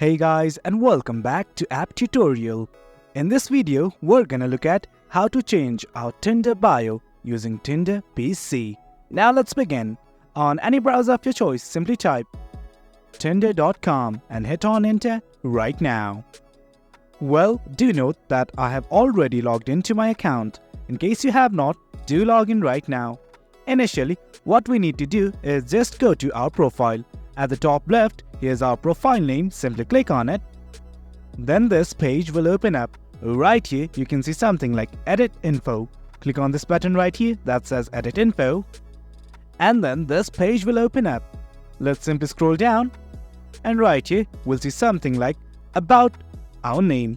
Hey guys, and welcome back to App Tutorial. In this video, we're gonna look at how to change our Tinder bio using Tinder PC. Now let's begin. On any browser of your choice, simply type tinder.com and hit on enter right now. Well, do note that I have already logged into my account. In case you have not, do log in right now. Initially, what we need to do is just go to our profile. At the top left, here's our profile name, simply click on it. Then this page will open up. Right here, you can see something like Edit Info. Click on this button right here that says Edit Info. And then this page will open up. Let's simply scroll down. And right here, we'll see something like About Our Name.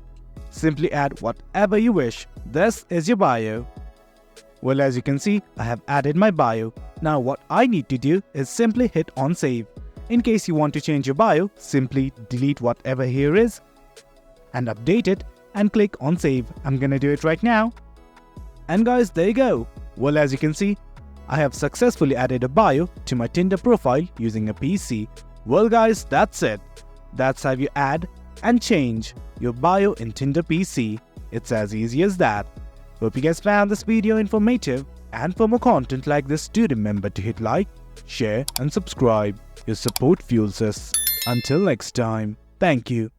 Simply add whatever you wish. This is your bio. Well, as you can see, I have added my bio. Now what I need to do is simply hit on save. In case you want to change your bio, simply delete whatever here is and update it and click on save. I'm gonna do it right now. And guys, there you go. Well, as you can see, I have successfully added a bio to my Tinder profile using a PC. Well guys, that's it. That's how you add and change your bio in Tinder PC. It's as easy as that. Hope you guys found this video informative, and for more content like this, do remember to hit like, share and subscribe. Your support fuels us. Until next time, thank you.